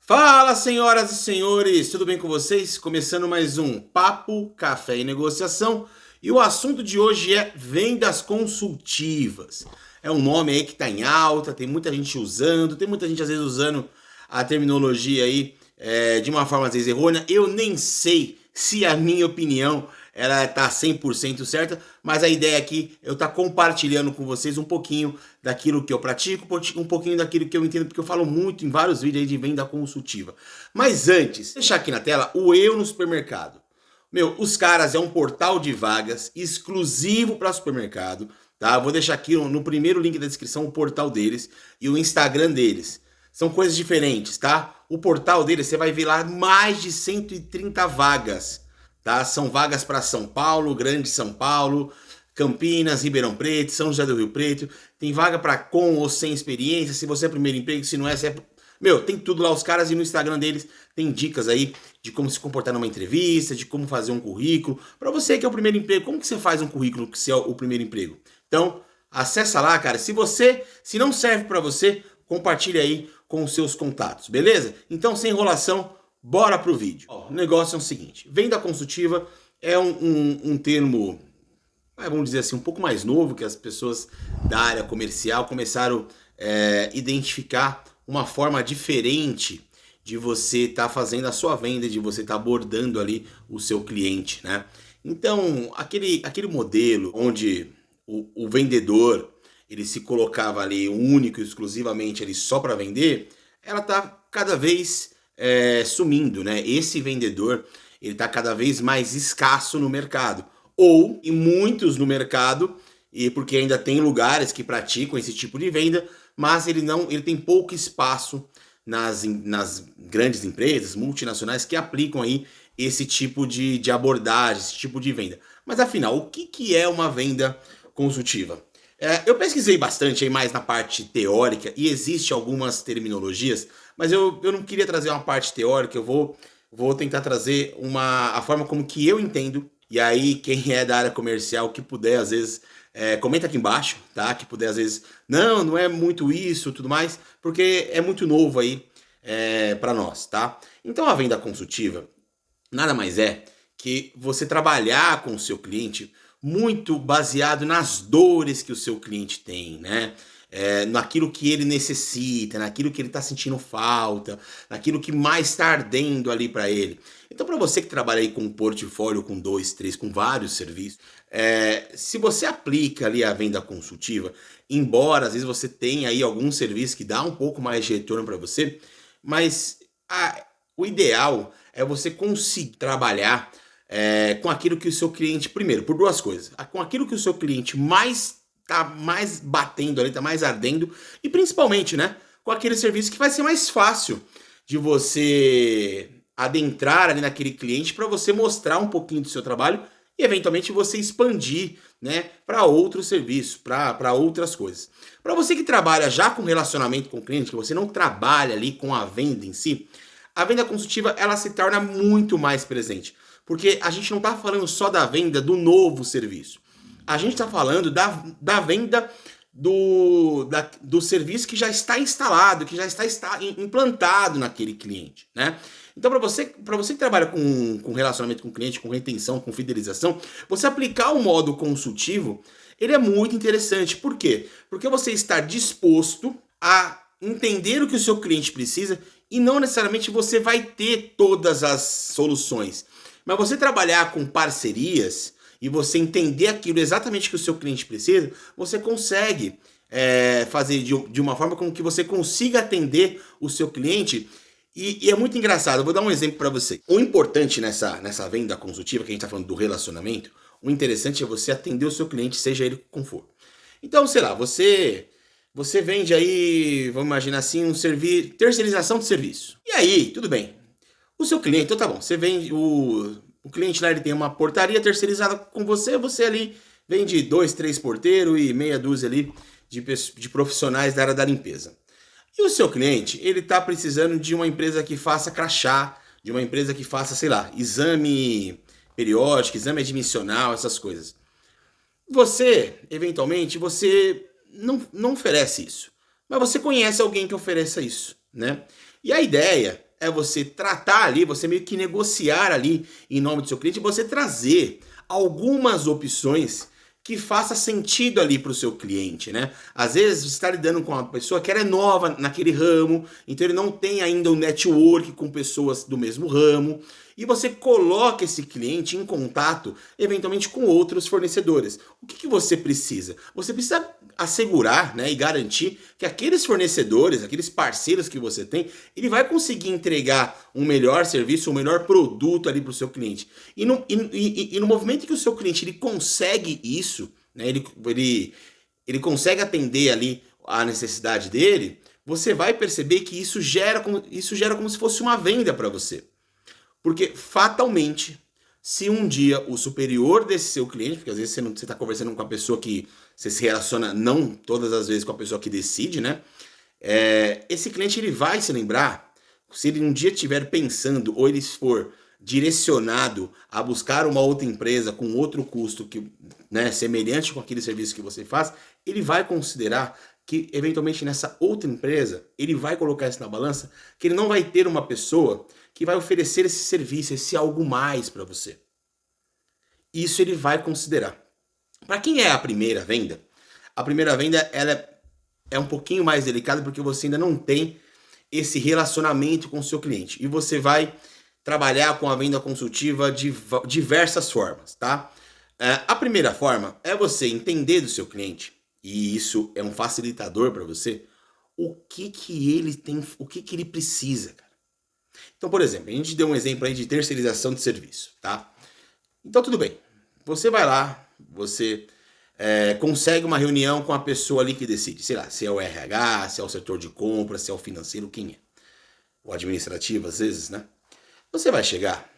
Fala, senhoras e senhores, tudo bem com vocês? Começando mais um Papo, Café e Negociação. E o assunto de hoje é vendas consultivas. É um nome aí que está em alta, tem muita gente usando, tem muita gente às vezes usando a terminologia aí de uma forma às vezes errônea. Eu nem sei se a minha opinião ela tá 100% certa, mas a ideia aqui é eu estar compartilhando com vocês um pouquinho daquilo que eu pratico, um pouquinho daquilo que eu entendo, porque eu falo muito em vários vídeos aí de venda consultiva. Mas antes, deixar aqui na tela o Eu no Supermercado. Meu, os caras é um portal de vagas exclusivo para supermercado, tá? Eu vou deixar aqui no primeiro link da descrição o portal deles e o Instagram deles. São coisas diferentes, tá? O portal deles você vai ver lá mais de 130 vagas, tá? São vagas para São Paulo, Grande São Paulo, Campinas, Ribeirão Preto, São José do Rio Preto. Tem vaga para com ou sem experiência, se você é primeiro emprego, se não é, se é... Meu, tem tudo lá, os caras, e no Instagram deles tem dicas aí de como se comportar numa entrevista, de como fazer um currículo. Para você que é o primeiro emprego, como que você faz um currículo que é o primeiro emprego? Então, acessa lá, cara. Se não serve para você, compartilha aí com os seus contatos, beleza? Então, sem enrolação, bora pro vídeo. Ó, o negócio é o seguinte, venda consultiva é um termo, vamos dizer assim, um pouco mais novo, que as pessoas da área comercial começaram a identificar uma forma diferente de você estar fazendo a sua venda, de você estar abordando ali o seu cliente, né? Então, aquele modelo onde o vendedor ele se colocava ali único e exclusivamente ali só para vender, ela tá cada vez sumindo, né? Esse vendedor ele tá cada vez mais escasso no mercado, ou em muitos no mercado, e porque ainda tem lugares que praticam esse tipo de venda, mas ele tem pouco espaço nas grandes empresas multinacionais que aplicam aí esse tipo de abordagem, esse tipo de venda. Mas afinal, o que é uma venda consultiva? Eu pesquisei bastante aí mais na parte teórica e existe algumas terminologias, mas eu não queria trazer uma parte teórica, vou tentar trazer a forma como que eu entendo. E aí, quem é da área comercial, que puder, às vezes, comenta aqui embaixo, tá? Que puder, às vezes, não é muito isso, tudo mais, porque é muito novo aí para nós, tá? Então, a venda consultiva nada mais é que você trabalhar com o seu cliente muito baseado nas dores que o seu cliente tem, né? Naquilo que ele necessita, naquilo que ele está sentindo falta, naquilo que mais está ardendo ali para ele. Então, para você que trabalha aí com um portfólio, com 2, 3, com vários serviços, se você aplica ali a venda consultiva, embora às vezes você tenha aí algum serviço que dá um pouco mais de retorno para você, mas o ideal é você conseguir trabalhar com aquilo que o seu cliente, primeiro, por duas coisas, com aquilo que o seu cliente tá mais batendo ali, tá mais ardendo, e principalmente, né, com aquele serviço que vai ser mais fácil de você adentrar ali naquele cliente para você mostrar um pouquinho do seu trabalho e eventualmente você expandir, né, para outros serviços, para outras coisas. Para você que trabalha já com relacionamento com o cliente, que você não trabalha ali com a venda em si, a venda consultiva ela se torna muito mais presente, porque a gente não está falando só da venda do novo serviço. A gente está falando da venda do serviço que já está instalado, que já está implantado naquele cliente, né? Então, para você que trabalha com relacionamento com o cliente, com retenção, com fidelização, você aplicar o modo consultivo, ele é muito interessante. Por quê? Porque você está disposto a entender o que o seu cliente precisa e não necessariamente você vai ter todas as soluções. Mas você trabalhar com parcerias e você entender aquilo exatamente que o seu cliente precisa, você consegue fazer de uma forma como que você consiga atender o seu cliente. E é muito engraçado, eu vou dar um exemplo para você. O importante nessa venda consultiva, que a gente está falando do relacionamento, o interessante é você atender o seu cliente, seja ele como for. Então, sei lá, você vende aí, vamos imaginar assim, um serviço, terceirização de serviço. E aí, tudo bem. O seu cliente, então tá bom, você vende, o cliente lá ele tem uma portaria terceirizada com você ali vende 2, 3 porteiros e meia dúzia ali de profissionais da área da limpeza. E o seu cliente, ele está precisando de uma empresa que faça crachá, de uma empresa que faça, sei lá, exame periódico, exame admissional, essas coisas. Você, eventualmente, você não oferece isso. Mas você conhece alguém que ofereça isso, né? E a ideia é você tratar ali, você meio que negociar ali em nome do seu cliente, você trazer algumas opções que faça sentido ali para o seu cliente, né? Às vezes você está lidando com uma pessoa que ela é nova naquele ramo, então ele não tem ainda um network com pessoas do mesmo ramo, e você coloca esse cliente em contato, eventualmente, com outros fornecedores. O que você precisa? Você precisa assegurar, né, e garantir que aqueles fornecedores, aqueles parceiros que você tem, ele vai conseguir entregar um melhor serviço, um melhor produto ali para o seu cliente. E no movimento que o seu cliente ele consegue isso, né, ele consegue atender ali a necessidade dele, você vai perceber que isso gera como se fosse uma venda para você. Porque fatalmente, se um dia o superior desse seu cliente, porque às vezes você está conversando com a pessoa que você se relaciona não todas as vezes com a pessoa que decide, né? Esse cliente ele vai se lembrar, se ele um dia estiver pensando ou ele for direcionado a buscar uma outra empresa com outro custo que, né, semelhante com aquele serviço que você faz, ele vai considerar que eventualmente nessa outra empresa, ele vai colocar isso na balança, que ele não vai ter uma pessoa que vai oferecer esse serviço, esse algo mais para você. Isso ele vai considerar. Para quem é a primeira venda ela é um pouquinho mais delicada porque você ainda não tem esse relacionamento com o seu cliente. E você vai trabalhar com a venda consultiva de diversas formas, tá? A primeira forma é você entender do seu cliente, e isso é um facilitador para você, o que ele tem, o que ele precisa, cara. Então, por exemplo, a gente deu um exemplo aí de terceirização de serviço, tá? Então, tudo bem. Você vai lá, você consegue uma reunião com a pessoa ali que decide, sei lá, se é o RH, se é o setor de compras, se é o financeiro, quem é? O administrativo, às vezes, né? Você vai chegar,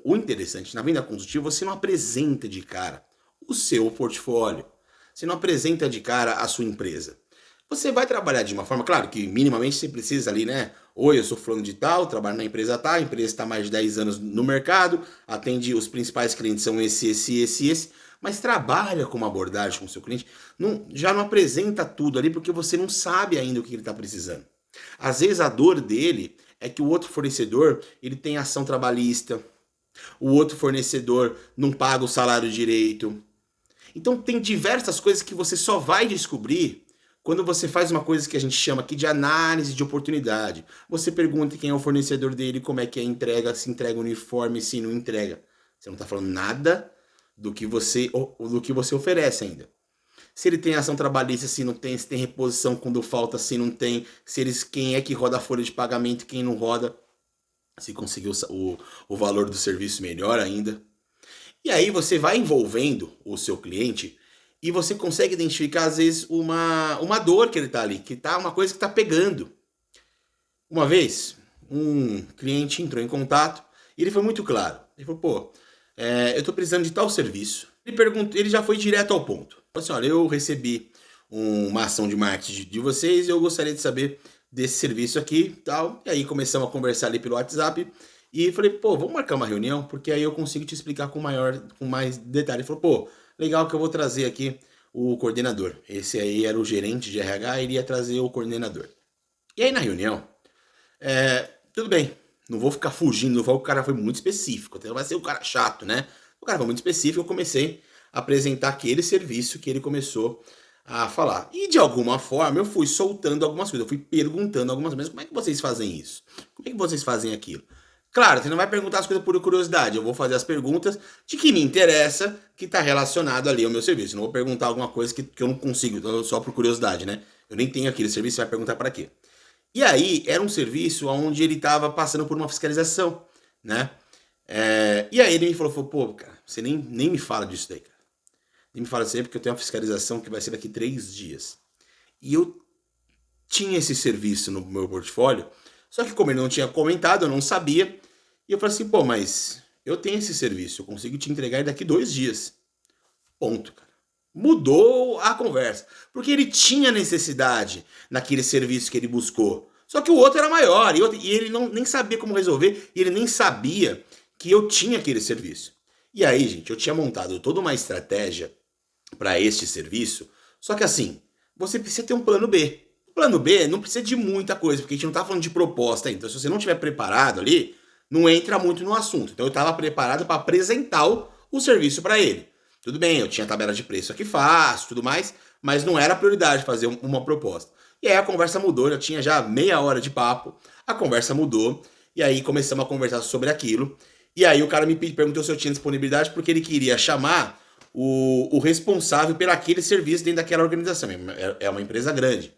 o interessante, na venda consultiva, você não apresenta de cara o seu portfólio, você não apresenta de cara a sua empresa. Você vai trabalhar de uma forma, claro que minimamente você precisa ali, né? Oi, eu sou fulano de tal, trabalho na empresa tal, a empresa está há mais de 10 anos no mercado, atende os principais clientes são esse, mas trabalha com uma abordagem com o seu cliente, já não apresenta tudo ali porque você não sabe ainda o que ele está precisando. Às vezes a dor dele é que o outro fornecedor ele tem ação trabalhista, o outro fornecedor não paga o salário direito. Então tem diversas coisas que você só vai descobrir quando você faz uma coisa que a gente chama aqui de análise de oportunidade. Você pergunta quem é o fornecedor dele, como é que é a entrega, se entrega uniforme, se não entrega. Você não está falando nada do que você oferece ainda. Se ele tem ação trabalhista, se não tem, se tem reposição quando falta, se não tem, quem é que roda a folha de pagamento, quem não roda, se conseguiu o valor do serviço melhor ainda. E aí você vai envolvendo o seu cliente e você consegue identificar, às vezes, uma dor que ele tá ali, que tá uma coisa que tá pegando. Uma vez, um cliente entrou em contato e ele foi muito claro. Ele falou, eu tô precisando de tal serviço. Ele já foi direto ao ponto. Falou assim, olha, eu recebi uma ação de marketing de vocês e eu gostaria de saber desse serviço aqui e tal. E aí começamos a conversar ali pelo WhatsApp e falei, vamos marcar uma reunião, porque aí eu consigo te explicar com mais detalhe. Ele falou, legal que eu vou trazer aqui o coordenador. Esse aí era o gerente de RH, e iria trazer o coordenador. E aí na reunião, tudo bem, não vou ficar fugindo, o cara foi muito específico, então vai ser o cara chato, né? O cara foi muito específico, eu comecei a apresentar aquele serviço que ele começou a falar. E de alguma forma eu fui soltando algumas coisas, eu fui perguntando algumas vezes, como é que vocês fazem isso? Como é que vocês fazem aquilo? Claro, você não vai perguntar as coisas por curiosidade, eu vou fazer as perguntas de que me interessa, que está relacionado ali ao meu serviço. Eu não vou perguntar alguma coisa que eu não consigo, então só por curiosidade, né? Eu nem tenho aquele serviço, você vai perguntar para quê? E aí, era um serviço onde ele estava passando por uma fiscalização, né? E aí ele me falou, cara, você nem me fala disso daí, cara. Nem me fala disso aí porque eu tenho uma fiscalização que vai ser daqui 3 dias. E eu tinha esse serviço no meu portfólio, só que como ele não tinha comentado, eu não sabia. E eu falei assim, mas eu tenho esse serviço, eu consigo te entregar daqui 2 dias. Ponto, cara. Mudou a conversa. Porque ele tinha necessidade naquele serviço que ele buscou. Só que o outro era maior. E ele nem sabia como resolver. E ele nem sabia que eu tinha aquele serviço. E aí, gente, eu tinha montado toda uma estratégia para este serviço. Só que assim, você precisa ter um plano B. O plano B não precisa de muita coisa, porque a gente não tá falando de proposta ainda. Então, se você não estiver preparado ali, não entra muito no assunto. Então, eu estava preparado para apresentar o serviço para ele. Tudo bem, eu tinha tabela de preço aqui fácil, tudo mais, mas não era a prioridade fazer uma proposta. E aí a conversa mudou, já tinha já meia hora de papo, a conversa mudou, e aí começamos a conversar sobre aquilo. E aí o cara me perguntou se eu tinha disponibilidade porque ele queria chamar o responsável por aquele serviço dentro daquela organização. É uma empresa grande.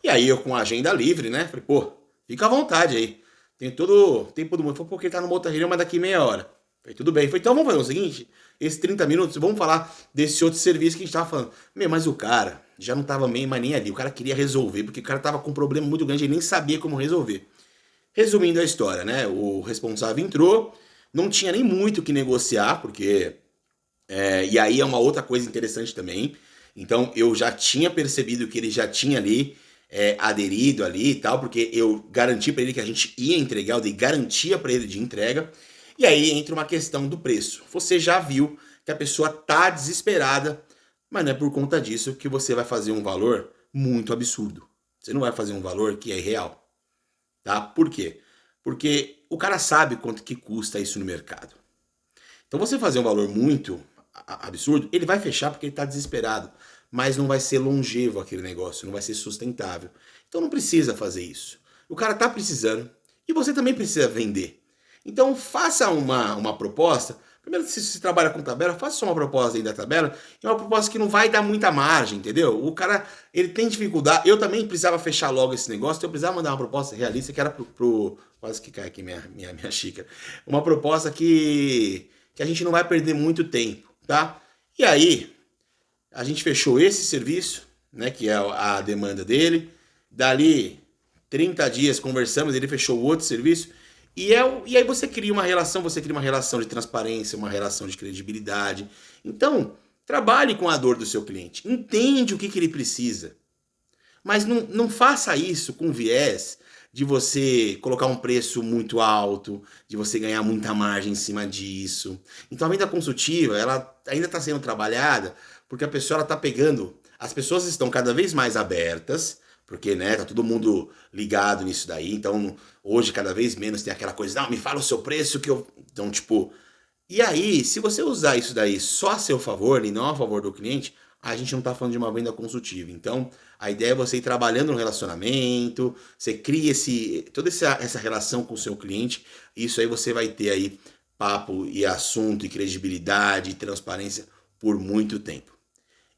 E aí eu com a agenda livre, né? Falei, pô, fica à vontade aí. Tem todo o tempo do mundo. Falei, porque ele tá numa outra reunião, mas daqui meia hora. Falei, tudo bem. Falei, então vamos fazer o seguinte, esses 30 minutos, vamos falar desse outro serviço que a gente tava falando. Mas o cara já não tava meio mais nem ali. O cara queria resolver, porque o cara tava com um problema muito grande e nem sabia como resolver. Resumindo a história, né? O responsável entrou, não tinha nem muito o que negociar, porque... e aí é uma outra coisa interessante também. Então eu já tinha percebido que ele já tinha ali aderido ali e tal, porque eu garanti para ele que a gente ia entregar, eu dei garantia para ele de entrega. E aí entra uma questão do preço. Você já viu que a pessoa tá desesperada, mas não é por conta disso que você vai fazer um valor muito absurdo. Você não vai fazer um valor que é irreal. Tá? Por quê? Porque o cara sabe quanto que custa isso no mercado. Então você fazer um valor muito absurdo, ele vai fechar porque ele está desesperado, mas não vai ser longevo aquele negócio, não vai ser sustentável. Então não precisa fazer isso. O cara está precisando e você também precisa vender. Então faça uma proposta. Primeiro, se você trabalha com tabela, faça só uma proposta dentro da tabela, e uma proposta que não vai dar muita margem, entendeu? O cara, ele tem dificuldade. Eu também precisava fechar logo esse negócio, então eu precisava mandar uma proposta realista que era quase que cai aqui minha xícara. Uma proposta que a gente não vai perder muito tempo, tá? E aí, a gente fechou esse serviço, né, que é a demanda dele. Dali 30 dias conversamos, ele fechou o outro serviço. E aí você cria uma relação de transparência, uma relação de credibilidade. Então, trabalhe com a dor do seu cliente. Entende o que ele precisa. Mas não faça isso com viés de você colocar um preço muito alto, de você ganhar muita margem em cima disso. Então a venda consultiva, ela ainda está sendo trabalhada porque a pessoa está pegando... As pessoas estão cada vez mais abertas, porque, né, tá todo mundo ligado nisso daí. Então, hoje, cada vez menos tem aquela coisa, não, me fala o seu preço que eu... Então, tipo... E aí, se você usar isso daí só a seu favor e não a favor do cliente, a gente não tá falando de uma venda consultiva. Então, a ideia é você ir trabalhando no relacionamento, você cria toda essa relação com o seu cliente, isso aí você vai ter aí papo e assunto e credibilidade e transparência por muito tempo.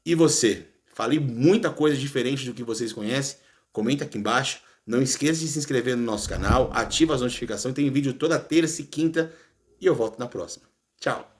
E você? Falei muita coisa diferente do que vocês conhecem. Comenta aqui embaixo. Não esqueça de se inscrever no nosso canal. Ativa as notificações. Tem vídeo toda terça e quinta. E eu volto na próxima. Tchau.